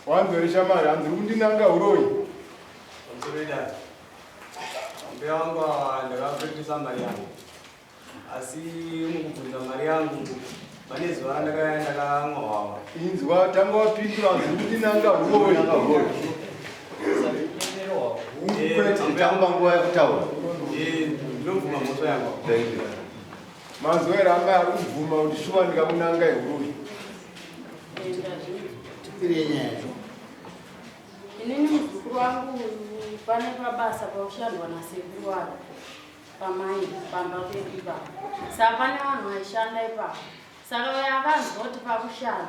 Wanzoresha mari hanzi kundinanga uroi. Mzurida. Mbeangwa ndakapetisa mari yangu. Asi mukubvunza mari yangu pane zuva ndakangwawa. Inzwa tanga wapindura hanzi kundinanga uroi. Tamba nguva yekutaura. Ndinobvuma mhosva yangu. Mazoera anga ari kubvuma kuti shuwa ndikamunanga uroi. Inini muzukuru wangu pane pabasa paushandwa nasekuru wake pamai pamba pedu ipapo. Saka pane vanhu vaishanda ipapo. Saka uyo akanzwa kuti pakushanda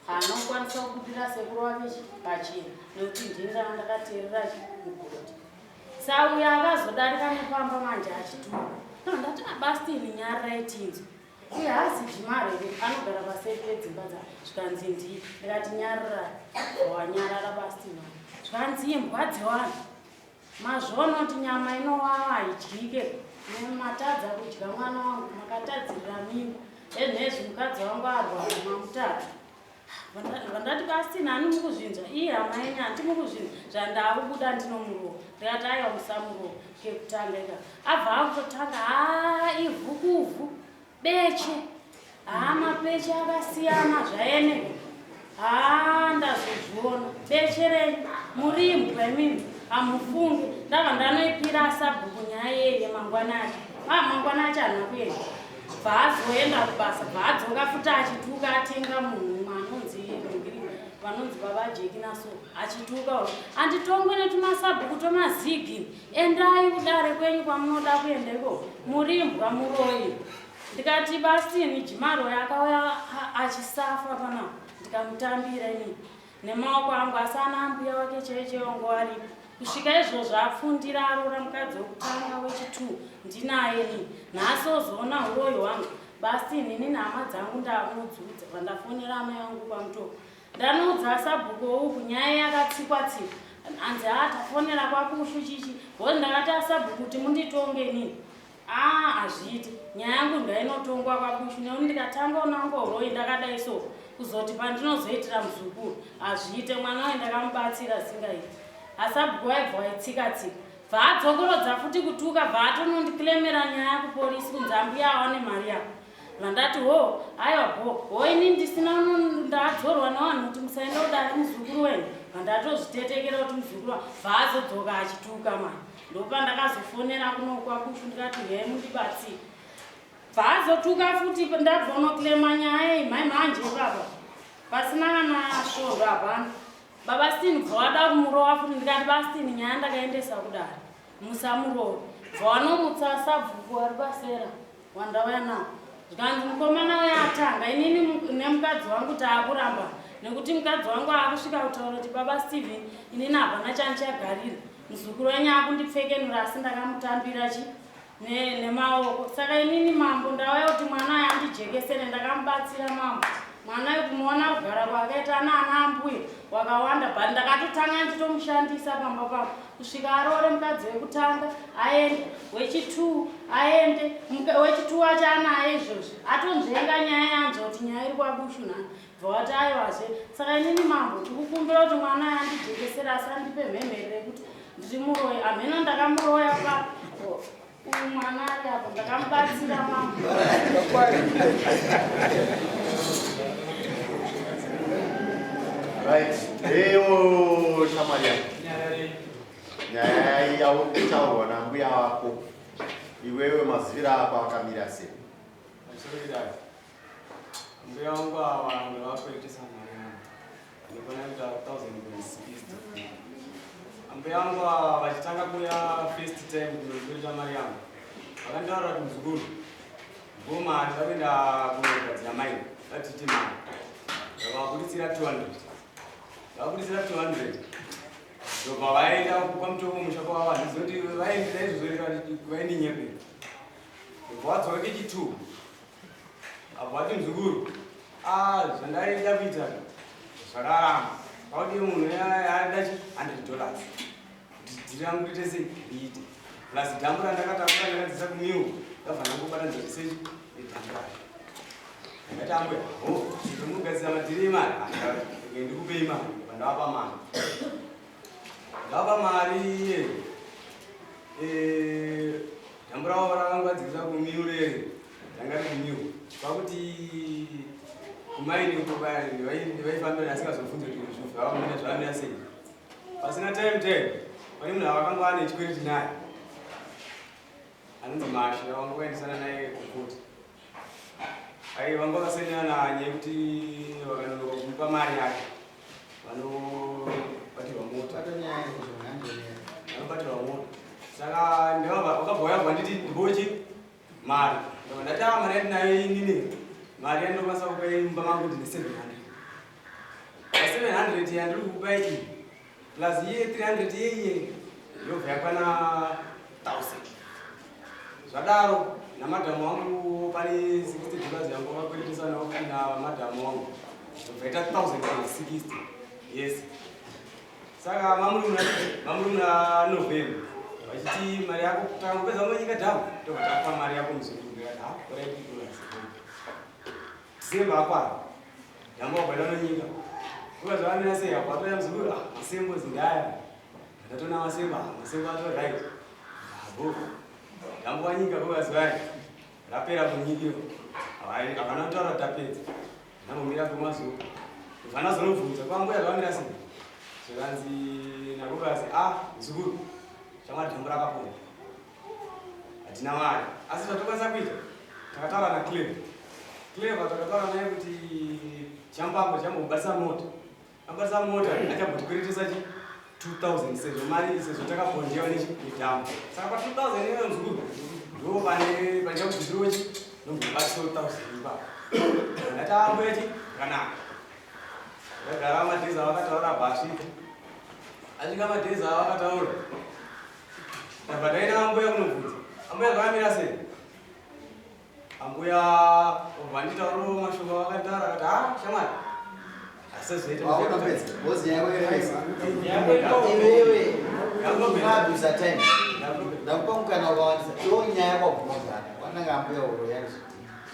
haanokwanisa kuputira sekuru wake pachena nekuti ndini ranga ndakateerera mugodhi. Saka uyo akazodarika nepamba manje achituka. Ndati abastini nyarirai tinzwa. Uye haasi Jimare anogara paseri pedzimba dzake. Zvikanzi ndii ndikati nyarirai. Wanyarara bastini. Zvikanzi imbwa dzevanhu. Mazvoona kuti nyama inowawa haidyike. Nematadza kudya mwana wangu makatadzirira mimba. Ezvinezvi mukadzi wangu arwara mamutadzi. Vandati bastini hani mukuzvinzwa. Iye hama yenyu handi mukuzvinzwa. Zvandakubuda ndinomurowa. Ndikati aiwa musamurowa. Kekutanga ika. Abva akutotanga ivhu. Beche. Mapeche akasiyana zvaene. Ndazozviona. Beche renyu murimbwa imimi. Hamufunge. Ndava ndanoipira sabhuku nyaya yemangwanani. Mangwanani haana kuenda. Bvazoenda kubasa. Bvadzoka futi achituka atenga munhu vanonzi baba Jeki naso achituka anditongwe netumasabhuku tomazigi endai kudare kwenyu kwamunoda kuendeko murimbwa muroi. Ndikati bastini Jimaro yakauya achisafa pana ndikamutambira ini nemaoko angu asana ambuya wake cheche wangu ari kusvika izvozvo afundira arora mukadzi wekutanga wechi2 ndinaye ni nhasi ozoona uroi hwangu bastini ini nhama dzangu ndamudzudza vandafonera amai vangu kwamutoko ndanoudza sabhuku ouku nyaya yakatsikwa hanzi tafonera kwakushu chichi bhozi ndakati asabhuku kuti munditonge nini hazviiti nyaya yangu ndainotongwa kwakushu neuni ndikatanga unango uroi ndakadai so kuzoti pandinozoitira muzukuru hazviite mwana waye ndakamubatsira singaiti asabhuku waibva waitsika bvaadzokorodza futi kutuka bvaatonondikilemera nyaya kupolisi kunzi ambuya awane mari yako. Vandati aiwa ini ndisina ndadzorwa navanhu kuti musaenda kudari muzukuru wenyu. Vandatozvitetekera kuti muzukuru bvaazodzoka achituka mani. Ndopandakazofonera kuno kwakushu ndikati mundibatsire. Bvaazotuka futi ndabva unoklema nyaya mai manje baba. Pasina kana svondo hapana. Babastini bvawada kumurowa futi ndikati bastini nyaya ndakaendesa kudari. Musamurowa. Bvawanomutsa sabhuku ari pasera wandauya nawo. Zvikanzi mukomana uya atanga inini nemukadzi wangu taakuramba nekuti mukadzi wangu akusvika kutaura kuti baba Steven inini hapana chandichagarira muzukuru wenyu akundipfekenura asi ndakamutambira nemaoko. Saka inini mambo ndauya kuti mwana aya andijekesere ndakamubatsira mambo. Mwana uyu kumuona kugara kwakaita ana ambuya wakawanda bhati ndakatotanga nditomushandisa pamba papa kusvika arore mukadzi wekutanga aende wechi2 aende wechi2 wacho anaye izvozvo atonzvenga nyaya yanzwa kuti nyaya iri kwabushu nani bvawati aiwazve. Saka inini mambo ndikukumbira kuti mwana aya andijekesera asi andipe mhemhere yekuti ndirimuroya amheno ndakamuroya uyu mwana ari apo ndakamubatsira mambo. Right. Eyo Shamaria. Nyaya yautaurwa nambuya wako. Iwewe mazivira ako akamira sei? Mbuya wangu ndakapetisa mari yangu. Ndikona kuita 1060. Mbuya wangu vachitanga kuya first time kunopetisa mari yangu. Vakandaura kuti muzukuru. Mboma ndakapinda kunogadzira maini. Vatiti mari. Ndakabuditsira 200. Ndakabuditsira 200. Ndobva vaenda kwamutoko mushako wavo ndizoti vaendera izvozvo vaini nyepe. Ndobva wadzoka kechi2. Apo vati muzukuru. Zvandaida kuita zvakararama. Vakuti munhu aida $100. Kuti dhiri rangu riite sei riite. Plus dhambu randakatakura ndakadzisa kumiwo. Ndabva ndangobata zvese nedhambu racho. Ndakati ambuya, ndinogadzira madhiri emari. Ndikupei mari. ndapa mari ndamburavo rakangwadzikisa kumiurere ndanga rimiwo pakuti kumaini vaifambira asingazobvunze kuti zvufu vavamuna zvavamira sei pasina time pane munhu avakanga ane chikwereti naye anonzi Mashi avangoendesana naye kukoti vanga vakasendana nanye kuti vakanonoka kumupa mari yake vanobatirwa mota saka vakabva yabva nditi ndibochi mari ndati mari yati nayo inini mari yandinokwanisa kupa imba mangu ndine 700 yandiri kukupa iyi plus iye 300 yeiye yobva yakwana 1000 zvadaro namadhamu wangu pane 60 dollars yangu vakakweretesa na madhamu wangu zvaita 1060 yes saka mamuruna November vachiti mari yako takupedza manyika dhamu tokutapa mari yako muzurugirati December akwara dhamu wabvaita nonyika ukazvavamira sei apo atoya muzurura masembo zindaya ndatona masembo ato right abo dhamu wanyika kokazivai rapera munyikiro havana kutaura tapedza nambomira kwemazuva ndofana zonobvunza kwangu yazvamira sei zvikanzi nakokazi zukuru chamadhambu rakapona hatina mari asi zvatokwanisa kuita takataura nacleva takataura naye kuti chambambo chambobatisa mota achambotikuritisa 2000 sezvo mari sezvo takabhondewa nedhamu saka pa 2000 iyoyo mzukuru ndo pane chakudzirochi nombobatisa 1000 ipapo ndatamboyachi kanaka ndagara madhezi avakataura bhasvika asvika madhezi avakataura ndabva ndaenda ambuya kunobvunza ambuya zvamira sei ambuya obva nditaurawo mashoko avakataura akati shamwari ndakupa mukana wakawandisa iwo nyaya kwagumozana wananga ambuya uroyani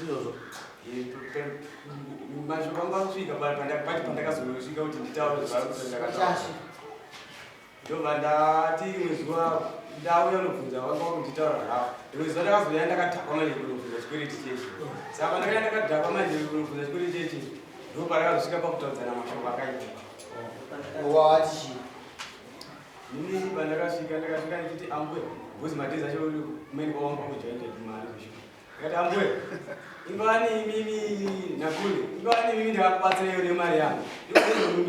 izvozvo mashoko angu akusvika pati pandakazosvika kuti nditaure zvaakutandakataura ndobva ndati rimwe zuva ndauya unobvunza wanga wakunditaura zvavo rimwe zuva ndakazoya ndakatakwa majeri kunobvunza chikwereti chechi saka pandakaya ndakadhakwa majeri kunobvunza chikwereti chechi ndo parakazosvika pakutaudzana mashoko akaita wawati chii ini pandakasvika ndichiti ambuya bhozi madhezi acho kumeni kwawanga kujoinda mari zvishuka ndikati ambuya ingani mimi nakule ingani mimi ndakakubatsireyo nemari yangu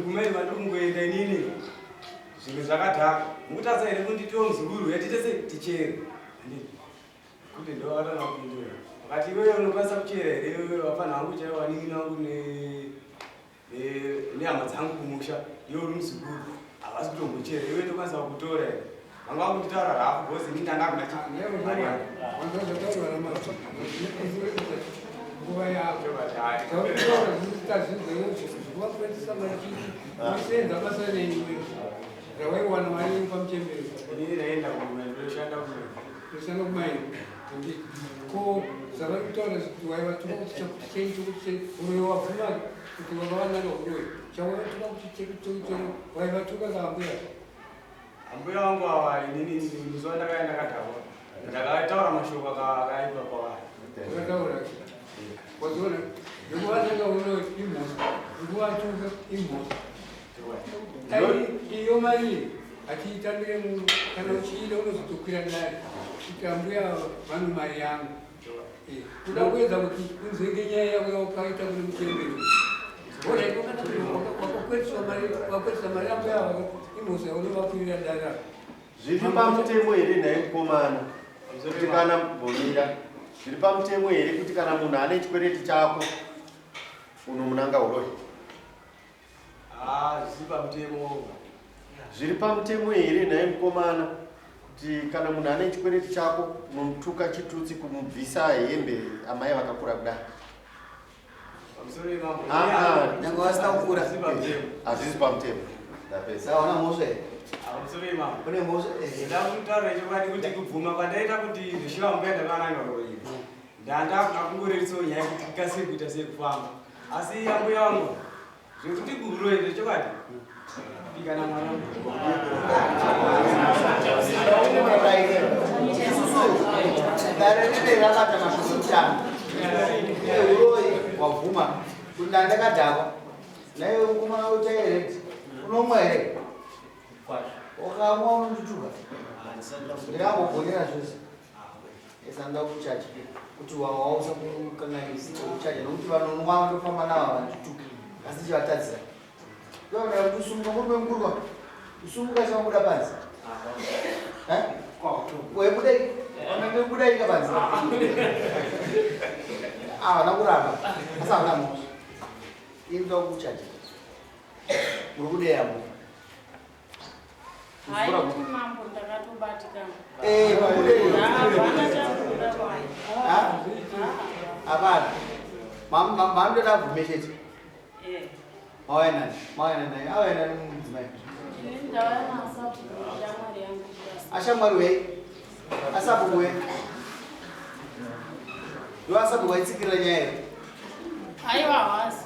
kumeni vandiri kungoenda inini zvinhu zvakadhaka mukutadza here kunditiwo mzukuru yatitese tichere kuti ndo vatana kupindura vakati iweyo unokwanisa kuchera here iweyo vapana vangu chaiwo vanini vangu nehama dzangu kumusha iwe uri mzukuru havasi kutombochera iwe ndokwanisa kutora here vanga vakunditaura hafu bhozi ini ndanga kuna mari yangu nguva yako zvikuvakwetisa machisenza basa renyu rawaiwana mari pamuchembero inini ndaenda kushanda kushanda kumaini ko zvavari kutaura kuti waivatuka kuti chakuti chei chokuti uroyo wabvuma kuti wakavananga uroyo chawaivatuka kuti chekutokutoro waivatuka kaambuya ambuya vangu ava inini muzuva ndakaya ndakadhakwa ndakataura mashoko akaipa kwavari wakataura wazoona ndikuvatanga uroyo imhosa ndikuvatuka imhosa iyo mari achiitambire munhu kana uchiida unozotokwira naye kuti ambuya vanhu mari yangu kuda kuedza kuti unzenge nyaya yako yaukaita kune muchembero wakwetisa mari ambuya imhosa unovakwirira dara zviri pamutemo here nhaye mukomana kuti kana mbomira zviri pamutemo here kuti kana munhu ane chikwereti chako unomunanga uroyi zviri pamutemo zviri pamutemo here nhaye mukomana kuti kana munhu ane chikwereti chako unomutuka chitutsi kumubvisa hembe amai vakakura kudai nyange vasina kukura hazvisi pamutemo saona mhosva here kune mhosva ndakutaura chokwadi kuti kubvuma kwandaita kuti zvishiva mbuya ndakananga roii ndanda kungorerisawo nyaya kuti ikasiri kuita sei kufamba asi ambuya vangu Zvekuti kuroende chokwadi. Pikana mwana. Darerire rakata mashokutano. Uroi wavhuma. Kundanda kadhakwa. Naye ukumana uchaire. Unomwa here. Ukamwa unotutuka. Ndakambogonyera zvose. Esanda kuchachi. Kuti wawausa kukanganisi kuchachi nokuti vanonwa vanofamba navo vantutuka. Asi chivatadzira. Ndoda kuti usumuka murumengurwa. Usumuka chamubuda panzi. Webudai. Wanenge budai kabanzi. Nakuramba. Asanga mo. Into kuchachi. Murukudeya mo. Hayi mambo ndakatobatikana. Apana. Mama ndoda kuvumesheti. Mawena mudzimai. Ashamwari wei. Asabu wei. Ndo asabu waitsikira nyaya. Aiwa hasi.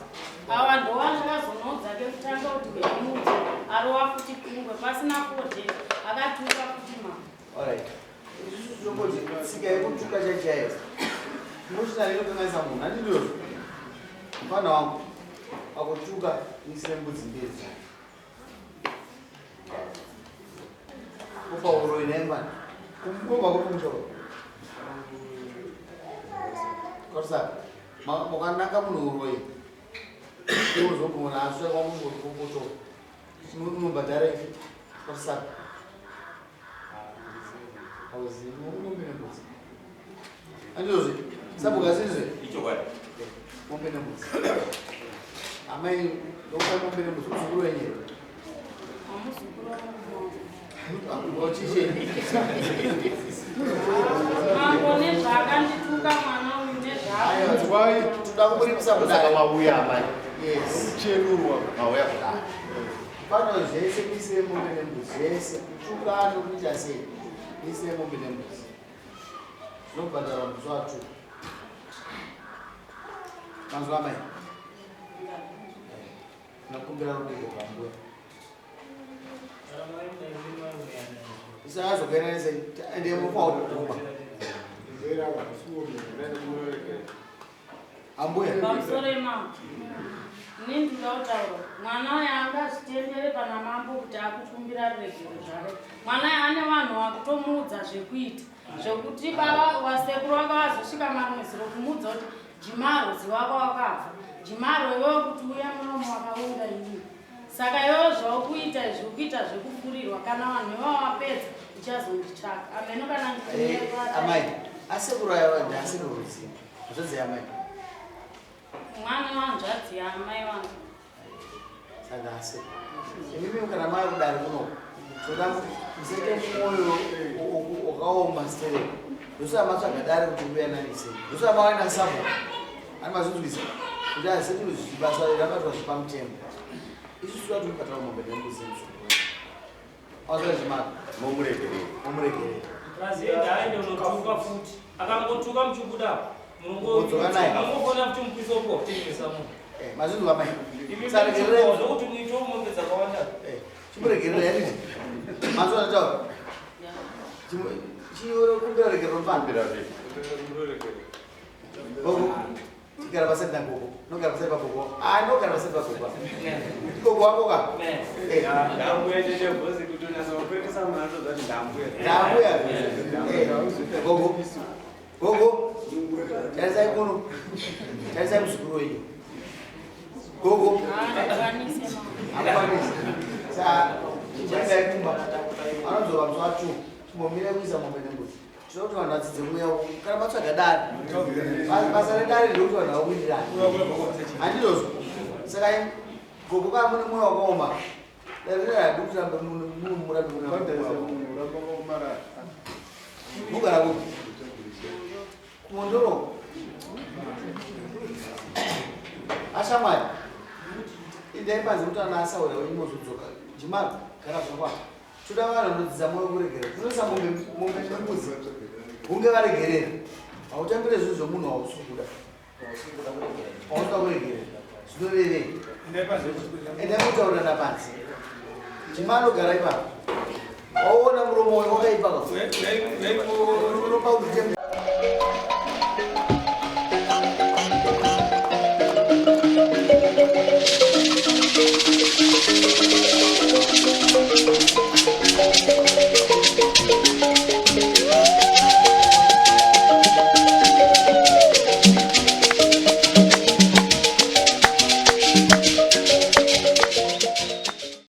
Awa ndo vandakazonodza kekutanga kuti beimudzi arova futi kungwe pasina kuti akatuka kuti mama. Alright. Isusu zvinomboti tsika yekutuka chachaiyo. Ndinochita rinokanganisa munhu handindozvo. Mufana wangu akutuka nisire mbudzi mbiri dzake. Kupa uroi nembani. Kumukoma kuti mushoro. Kosa. Mukanaka munhu uroi. Uzogona aswe kwamunhu kupoto. Munobhadhara kosa. Auzi mombe nembudzi. Andozve. Sabuka sizve. Ichokwadi. Mombe nembudzi. Amai ndokupa mombe nembudzi uzukuru wenyewe. Amuzukuru wangu. Mambo nezvakandituka mwana uyu nezvako. Toda kuburitsa kudai Mauya amai. yes Kucherurwa mauya kudai. pano zvese kuisire mombe nembudzi zvese kutuka nokuita sei kuisire mombe nembudzi zvinobhadhara musi watuka mazuva amai nakumbira rudege pambuya isakazokaenanisa ende mufa utoguma ambuya Pamusoro imamo. Inini ndinotaura mwana uyu angazvitendere pana mambo kuti akukumbira ruregero zvake. Mwana uyu ane vanhu vakutomuudza zvekuita zvekuti baba wasekuru wake wazosvika mamweziro kumuudza kuti Jimarozi wako wakafa. Jimaro iwewe kuti uya munomo wakaunda inini. Saka iwewe zvaukuita izvi ukuita zvekufurirwa kana vanhu ivavo vapedza uchazonditsvaka. Ameno kana amai asekuru aya wanje asina ruzivo zvodzi amai mwana wanzvadzi yamai vangu. saka ase imimi kana mai kudari kuno toda musaite mwoyo wakaoma stere zvosi amatsvaga dare kuti uya nani sei zvosi amawaina sabo ani mazvinzwisa kuti asetiri zvibasa rakaitwa zvepamutemo isusu toda tikubhatira mombe nembudzi ausvika zvimaka momuregerera Kazienda aende unotuka futi. Akangotuka mchubuda. Munongofona kuti mupisa upo kutengesa munhu. mazvinhu amai Saregerera nokuti muito mombe dzakawanda. chimuregerera yanini mazuva nataura chikumbira regerero pambira gogo tigara pasati nagogo nogara pasati pagogo nogara pasati pagogo gogo wako ka Ndamuendete bhosi kuti unasa kupekesa mhando dzati ndambuya. ndamuya gogo gogo tarisai kuno tarisai muzukuru wenyu gogo Akwanise mama. akwanisa saa chichaigai kumba anodzoka musi wacho chimbomira kuisa mombe nembudzi tinokuti vanhu vadzidze mweya kana matsvaga dare basa redare ndokuti vanhu vawirirani handizvozvo saka gogo kana mune mweya wakaoma dare reradi kuti rambe murambe mugara kuti kumondoro ashamwari indai panze kuti ana asaura weimozodzoka jimaro gara zvakwa toda vanhu vanodzidza mwoyo kuregerera tinoisa mombe nembudzi hunge varegerera hautambire zvinhu zvomunhu wausi kuda waunoda kuregerera zvinoveve enda mutaurana pansi chimanogara ipapo waona muromo wakaipa unopa kuti